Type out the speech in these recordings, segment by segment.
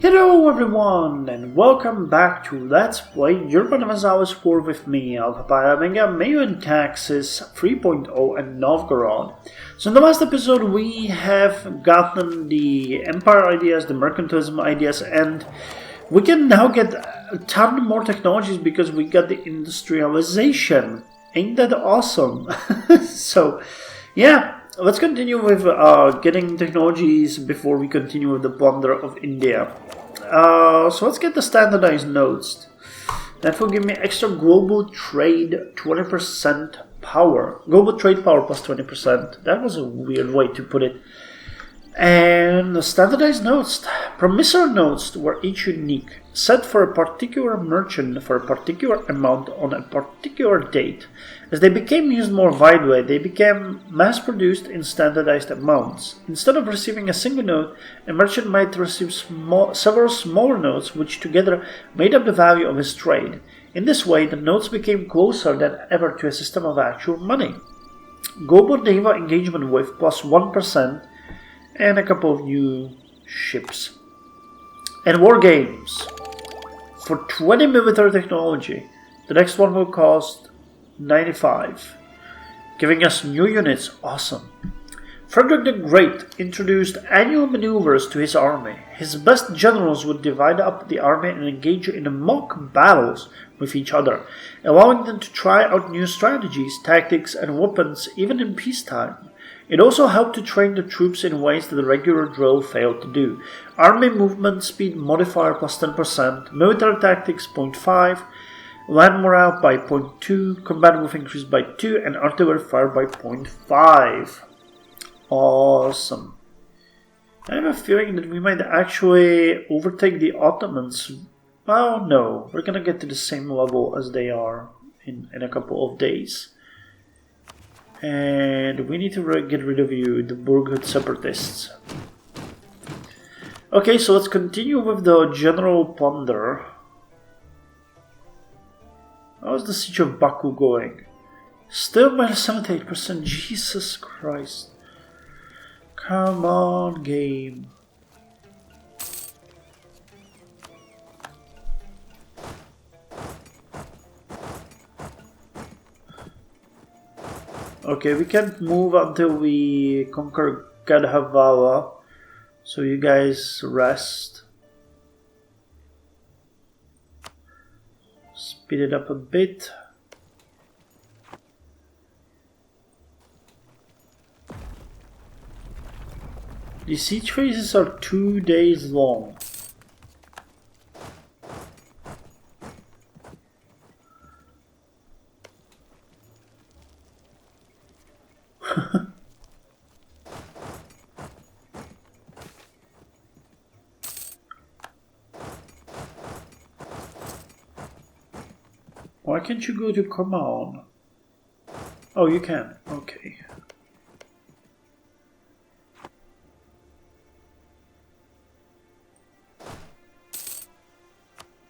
Hello everyone and welcome back to Let's Play Europa Universalis 4 with me, Meiou Taxes 3.0 and Novgorod. So in the last episode we have gotten the empire ideas, the mercantilism ideas, and we can now get a ton more technologies because we got the industrialization. Ain't that awesome? So yeah, let's continue with getting technologies before we continue with the plunder of India. So let's get the standardized nodes. That will give me extra global trade 20% power. Global trade power plus 20%. That was a weird way to put it. And the standardized nodes, promissory nodes, were each unique, set for a particular merchant for a particular amount on a particular date. As they became used more widely, they became mass-produced in standardized amounts. Instead of receiving a single node, a merchant might receive several smaller nodes, which together made up the value of his trade. In this way, the nodes became closer than ever to a system of actual money. Global naval engagement with plus 1%, and a couple of new ships. And war games. For 20 military technology, the next one will cost 95, giving us new units. Awesome. Frederick the Great introduced annual maneuvers to his army. His best generals would divide up the army and engage in mock battles with each other, allowing them to try out new strategies, tactics, and weapons even in peacetime. It also helped to train the troops in ways that the regular drill failed to do. Army movement speed modifier plus 10%, military tactics 0.5, land morale by 0.2, combat with increased by 2, and artillery fire by 0.5. Awesome. I have a feeling that we might actually overtake the Ottomans. Oh no, we're gonna get to the same level as they are in a couple of days. And we need to get rid of you, the Burghood separatists. Okay, so let's continue with the general plunder. How's the siege of Baku going? Still minus 78%, Jesus Christ. Come on, game. Okay, we can't move until we conquer Gadhavala, so you guys rest. Speed it up a bit. The siege phases are 2 days long. Why can't you go to command? Oh, you can. Okay.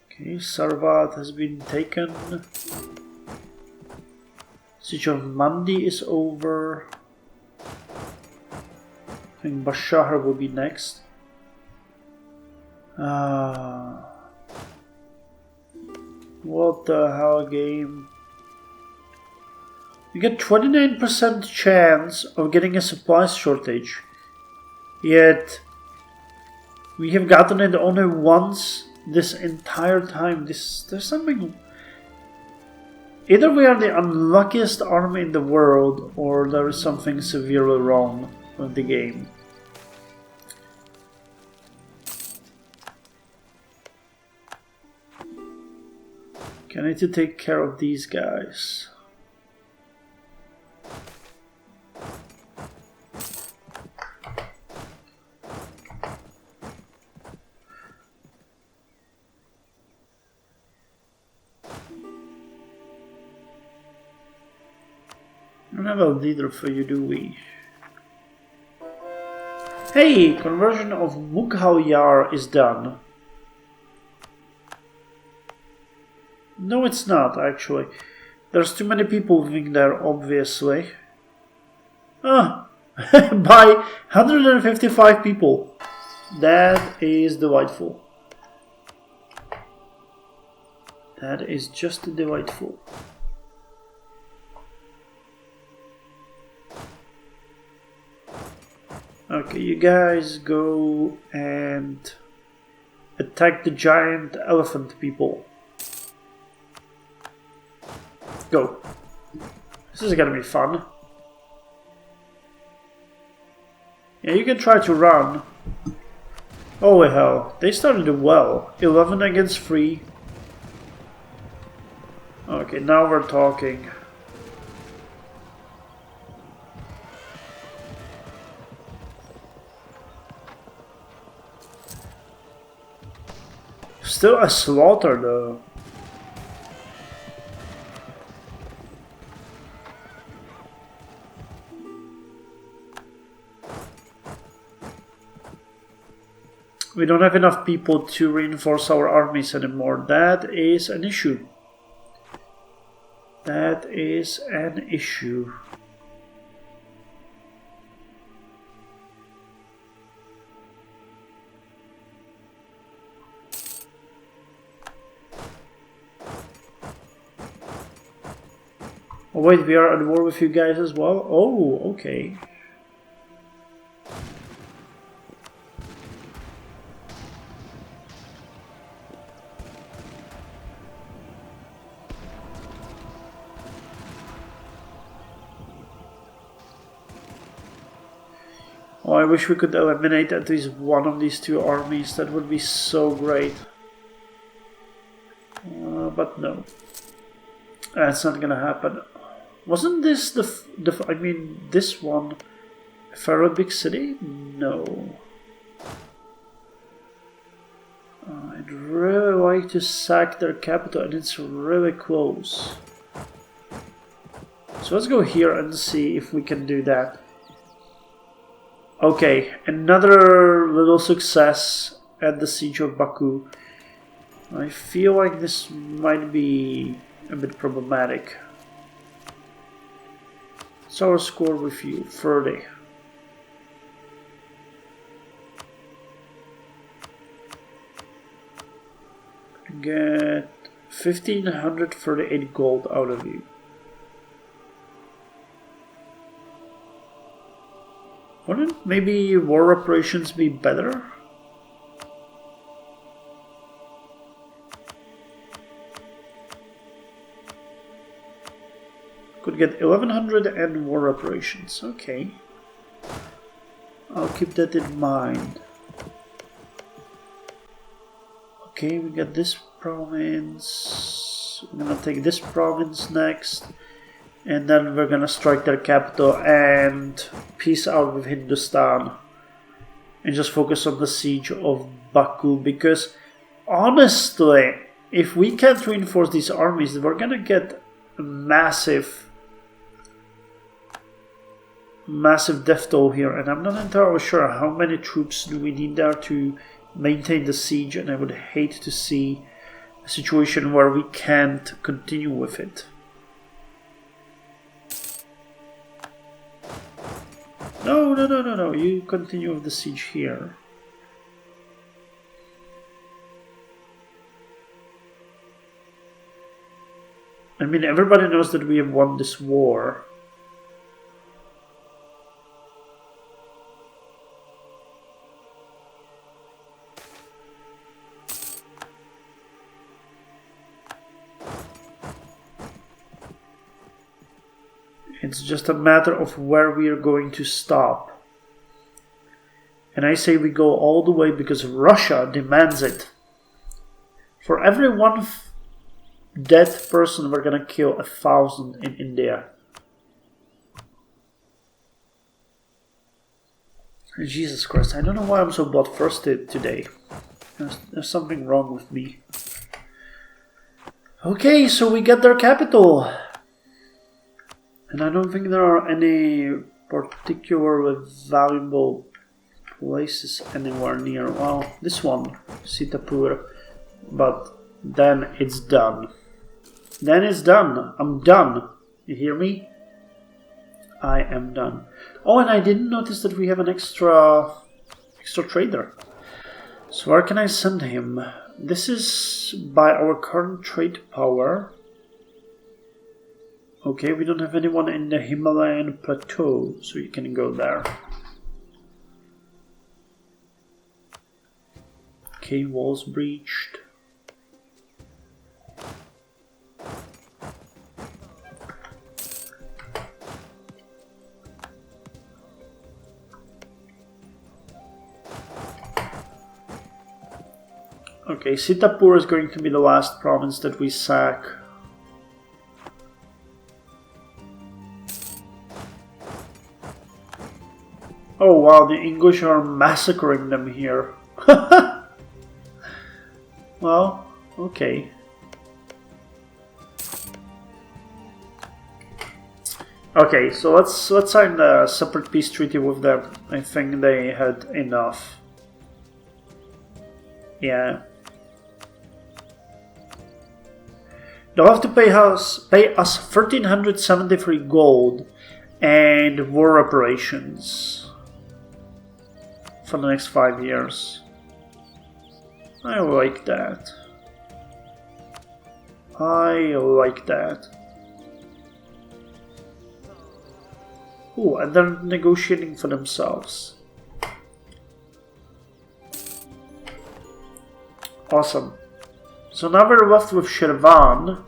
Okay, Sarvat has been taken. Siege of Mandi is over. I think Bashar will be next. What the hell, game? You get 29% chance of getting a supply shortage. Yet we have gotten it only once this entire time. There's something. Either we are the unluckiest army in the world, or there is something severely wrong with the game. I need to take care of these guys. We don't have a leader for you, do we? Hey, conversion of Mughal is done. No, it's not, actually. There's too many people living there, obviously. Ah, by 155 people. That is delightful. That is just delightful. Okay, you guys go and attack the giant elephant people. Go. This is gonna be fun. Yeah, you can try to run. Oh hell, they started well. 11 against 3. Okay, now we're talking. Still a slaughter though. We don't have enough people to reinforce our armies anymore. That is an issue. That is an issue. Oh wait, we are at war with you guys as well? Oh, okay. Oh, I wish we could eliminate at least one of these two armies. That would be so great. But no. That's not gonna happen. Wasn't this this one a fairly big city? No. I'd really like to sack their capital, and it's really close. So let's go here and see if we can do that. Okay, another little success at the siege of Baku. I feel like this might be a bit problematic. So our score with you, 30. Get 1538 gold out of you. Wouldn't maybe war operations be better? Could get 1100 and war operations. Okay. I'll keep that in mind. Okay, we got this province. I'm gonna take this province next. And then we're gonna strike their capital and peace out with Hindustan. And just focus on the siege of Baku. Because honestly, if we can't reinforce these armies, we're gonna get a massive death toll here. And I'm not entirely sure how many troops do we need there to maintain the siege. And I would hate to see a situation where we can't continue with it. No, you continue with the siege here. I mean, everybody knows that we have won this war. It's just a matter of where we are going to stop. And I say we go all the way because Russia demands it. For every one dead person, we're gonna kill 1,000 in India. Jesus Christ, I don't know why I'm so bloodthirsty today. There's something wrong with me. Okay, so we get their capital. And I don't think there are any particularly valuable places anywhere near. Well, this one, Sitapur. But then it's done. Then it's done. I'm done. You hear me? I am done. Oh, and I didn't notice that we have an extra trader. So where can I send him? This is by our current trade power. Okay, we don't have anyone in the Himalayan plateau, so you can go there. Okay, walls breached. Okay, Sitapur is going to be the last province that we sack. Oh wow, the English are massacring them here. Well, okay. Okay, so let's sign a separate peace treaty with them. I think they had enough. Yeah. They'll have to pay us 1,373 gold and war reparations for the next 5 years. I like that. I like that. Ooh, and they're negotiating for themselves. Awesome. So now we're left with Shirvan,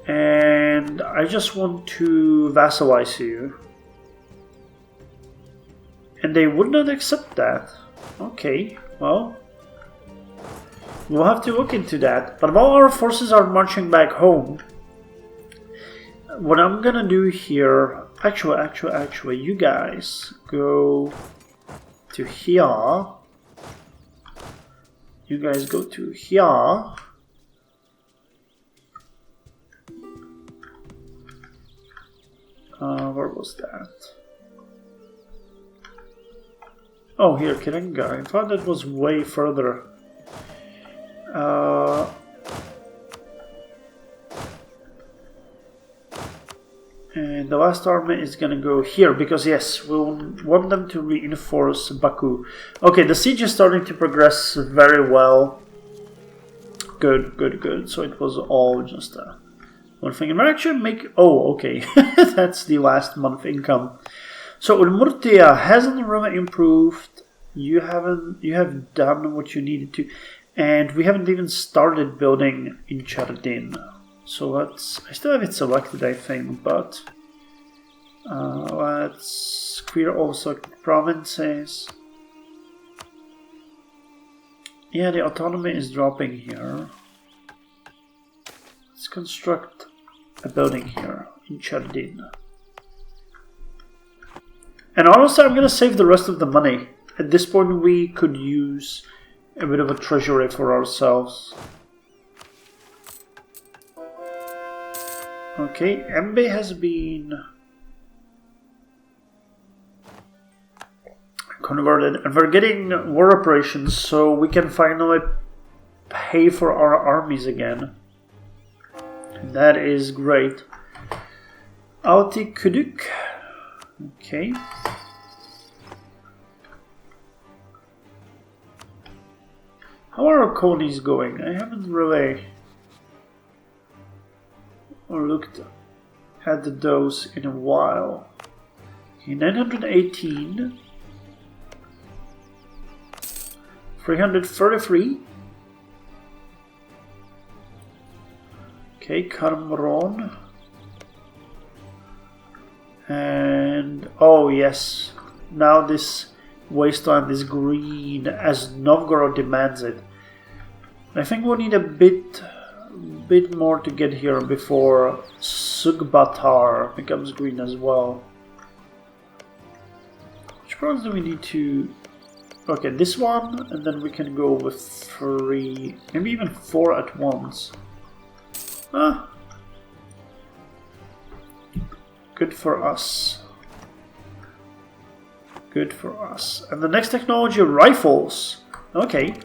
and I just want to vassalize you. And they would not accept that. Okay, well, we'll have to look into that. But while our forces are marching back home, what I'm gonna do here, actually, you guys go to here. You guys go to here. Where was that? Oh, here, Kirenga. I thought that was way further. And the last army is gonna go here, because yes, we'll want them to reinforce Baku. Okay, the siege is starting to progress very well. Good, good, good. So it was all just one thing. And we're actually make... Oh, okay. That's the last month income. So Udmurtia hasn't really improved. You have done what you needed to. And we haven't even started building in Chardin. So let's... I still have it selected, I think, but... let's clear also provinces. Yeah, the autonomy is dropping here. Let's construct a building here in Chardin. And honestly, I'm gonna save the rest of the money. At this point, we could use a bit of a treasury for ourselves. Okay, MB has been converted, and we're getting war reparations, so we can finally pay for our armies again. That is great. Alti Kuduk. Okay. How are our colonies going? I haven't really looked at those in a while. Okay, 918. 333. Okay, Karmron. And oh yes, now this wasteland is green as Novgorod demands it. I think we'll need a bit more to get here before Sugbatar becomes green as well. Which ones do we need to... Okay, this one, and then we can go with 3, maybe even 4 at once. Ah, good for us. Good for us. And the next technology, rifles. Okay,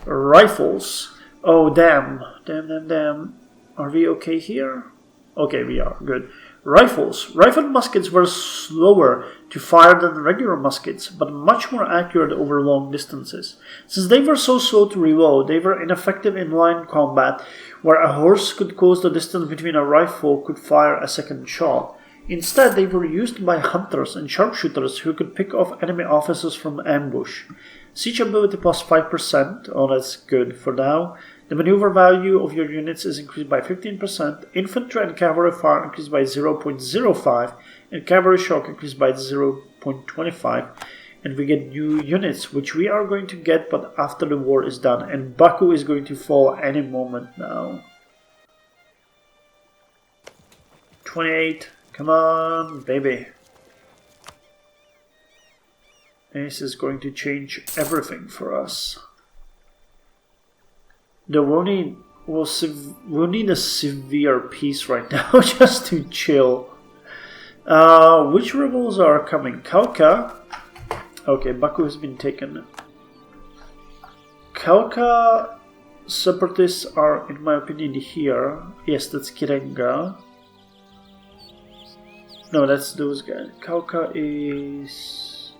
rifles. Oh damn, damn. Are we okay here? Okay, we are good. Rifles. Rifled muskets were slower to fire than regular muskets, but much more accurate over long distances. Since they were so slow to reload, they were ineffective in line combat, where a horse could close the distance between a rifle could fire a second shot. Instead, they were used by hunters and sharpshooters who could pick off enemy officers from ambush. Siege ability plus 5%, oh that's good for now. The maneuver value of your units is increased by 15%, infantry and cavalry fire increased by 0.05, and cavalry shock increased by 0.25. And we get new units, which we are going to get, but after the war is done. And Baku is going to fall any moment now. 28, come on, baby. This is going to change everything for us. Though we'll need a severe peace right now just to chill. Which rebels are coming? Kalka. Okay, Baku has been taken. Kalka separatists are, in my opinion, here. Yes, that's Kirenga. No, that's those guys. Kalka is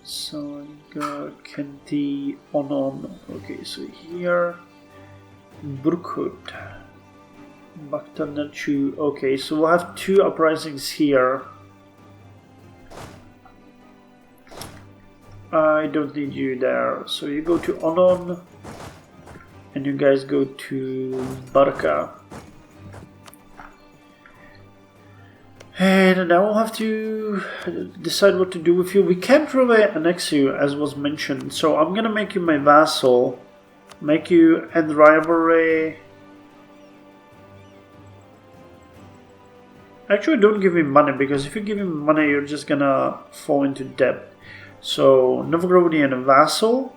Sanga, Kenti, Onon. Okay, so here Burkhut, Bakhtarnachu. Okay, so we'll have two uprisings here. I don't need you there. So you go to Onon and you guys go to Barka. And now we'll have to decide what to do with you. We can't really annex you, as was mentioned, so I'm gonna make you my vassal, make you end rivalry. Actually, don't give me money, because if you give me money, you're just gonna fall into debt. So, Novgorodian vassal.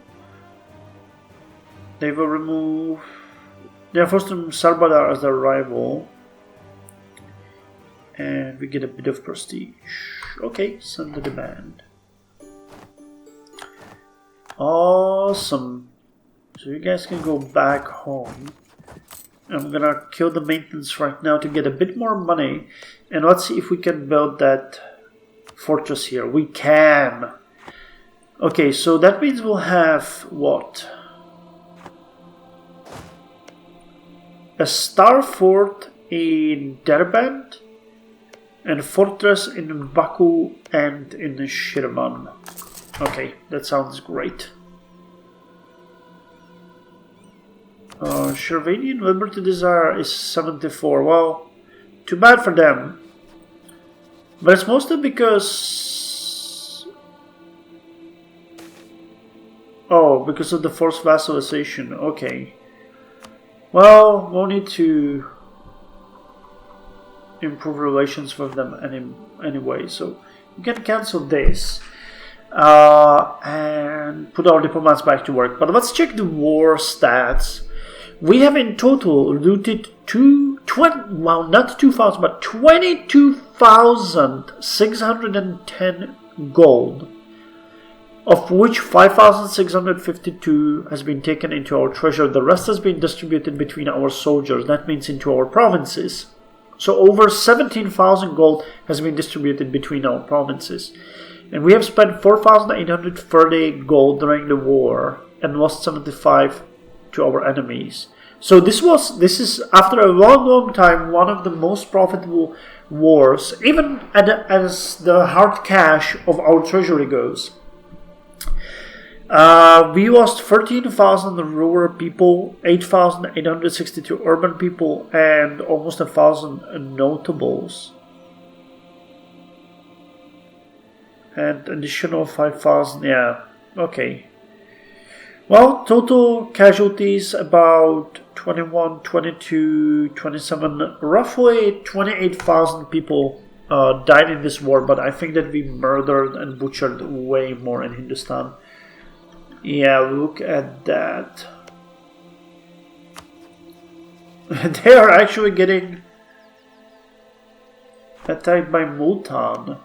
They will remove. They are forced to remove Sarbadar as their rival. And we get a bit of prestige. Okay, send the demand. Awesome. So you guys can go back home. I'm gonna kill the maintenance right now to get a bit more money. And let's see if we can build that fortress here. We can. Okay, so that means we'll have what? A star fort in Derbent. And fortress in Baku and in Shirvan. Okay, that sounds great. Shirvanian Liberty Desire is 74. Well, too bad for them. But it's mostly because... Oh, because of the forced vassalization. Okay. Well, we'll need to improve relations with them anyway, so we can cancel this and put our diplomats back to work. But let's check the war stats. We have in total looted not 2,000 but 22,610 gold, of which 5,652 has been taken into our treasure. The rest has been distributed between our soldiers, that means into our provinces. So over 17,000 gold has been distributed between our provinces. And we have spent 4,830 gold during the war and lost 75 to our enemies. So this is after a long time one of the most profitable wars, even as the hard cash of our treasury goes. We lost 13,000 rural people, 8,862 urban people, and almost 1,000 notables. And additional 5,000, yeah, okay. Well, total casualties about 21, 22, 27, roughly 28,000 people died in this war, but I think that we murdered and butchered way more in Hindustan. Yeah, look at that. They are actually getting attacked by Multan.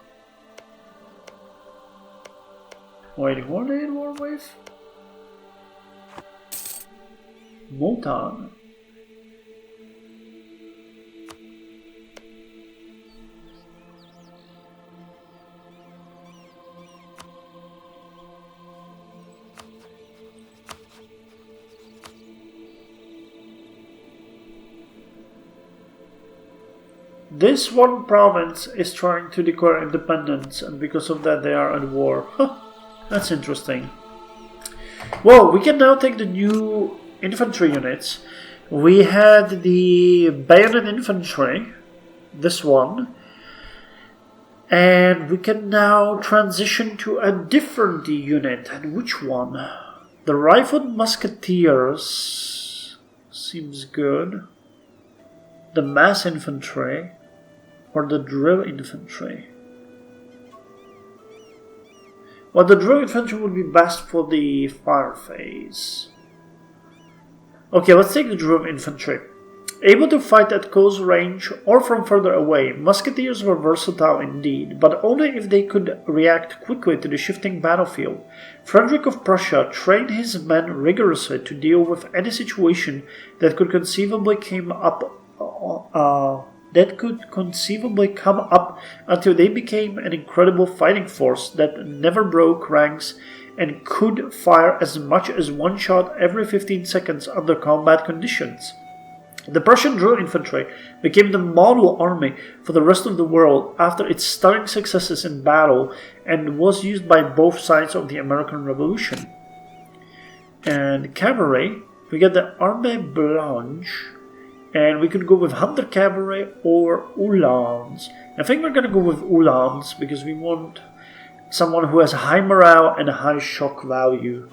Wait, who are they in war with? Multan. this one province is trying to declare independence, and because of that they are at war. Huh, that's interesting. Well, we can now take the new infantry units. We had the bayonet infantry, this one, and we can now transition to a different unit. And which one? The rifled musketeers seems good. The mass infantry or the drill infantry? Well, the drill infantry would be best for the fire phase. Okay, let's take the drill infantry. Able to fight at close range or from further away, musketeers were versatile indeed, but only if they could react quickly to the shifting battlefield. Frederick of Prussia trained his men rigorously to deal with any situation that could conceivably come up until they became an incredible fighting force that never broke ranks and could fire as much as one shot every 15 seconds under combat conditions. The Prussian drill infantry became the model army for the rest of the world after its stunning successes in battle and was used by both sides of the American Revolution. And cavalry, we get the Armée Blanche, and we could go with Hunter Cavalry or Uhlans. I think we're going to go with Uhlans because we want someone who has high morale and a high shock value.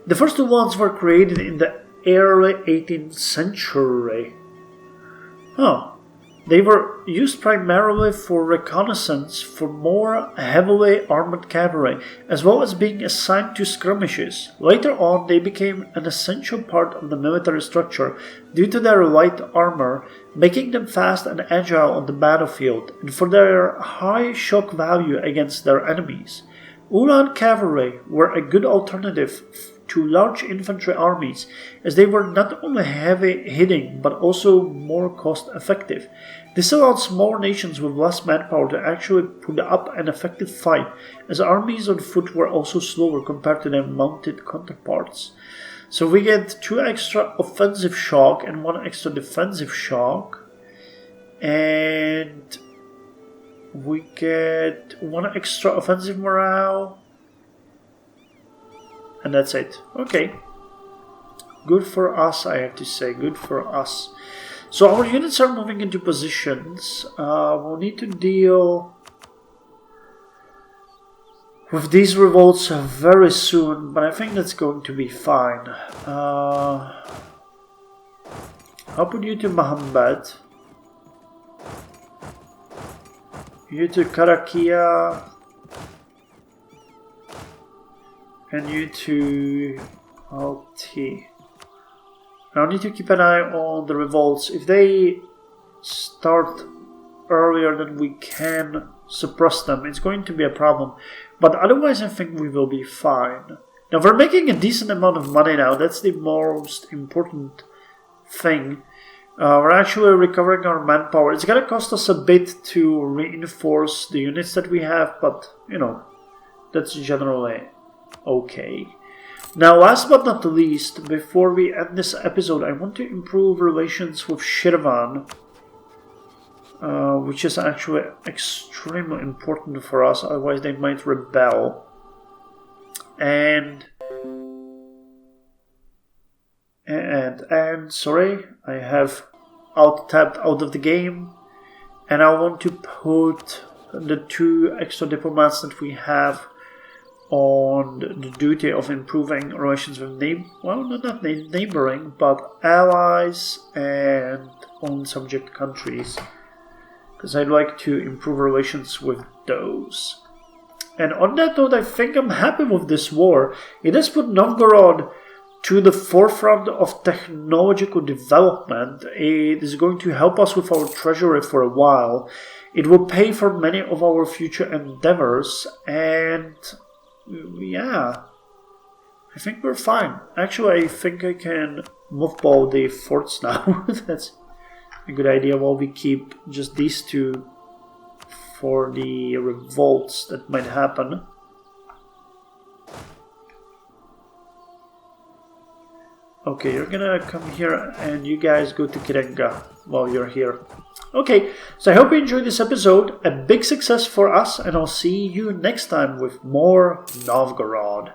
The first Uhlans were created in the early 18th century. They were used primarily for reconnaissance for more heavily armored cavalry, as well as being assigned to skirmishes. Later on, they became an essential part of the military structure due to their light armor, making them fast and agile on the battlefield, and for their high shock value against their enemies. Uhlan cavalry were a good alternative to large infantry armies, as they were not only heavy-hitting but also more cost-effective. This allowed smaller nations with less manpower to actually put up an effective fight, as armies on foot were also slower compared to their mounted counterparts. So we get 2 extra offensive shock and 1 extra defensive shock, and we get 1 extra offensive morale. And that's it. Okay. Good for us, I have to say. Good for us. So our units are moving into positions. We'll need to deal with these revolts very soon, but I think that's going to be fine. I'll put you to Mahambat. You to Karakia. And you to LT. Now I need to keep an eye on the revolts. If they start earlier than we can suppress them, it's going to be a problem. But otherwise I think we will be fine. Now we're making a decent amount of money now. That's the most important thing. We're actually recovering our manpower. It's gonna cost us a bit to reinforce the units that we have, but you know, that's generally okay. Now, last but not least, before we end this episode, I want to improve relations with Shirvan, which is actually extremely important for us, otherwise they might rebel. And sorry, I have alt-tabbed out of the game, and I want to put the 2 extra diplomats that we have on the duty of improving relations with not neighboring, but allies and own subject countries, because I'd like to improve relations with those. And on that note, I think I'm happy with this war. It has put Novgorod to the forefront of technological development. It is going to help us with our treasury for a while. It will pay for many of our future endeavors, and yeah, I think we're fine. Actually, I think I can mothball the forts now. That's a good idea, while we keep just these 2 for the revolts that might happen. Okay, you're gonna come here and you guys go to Kirenga while you're here. Okay, so I hope you enjoyed this episode. A big success for us, and I'll see you next time with more Novgorod.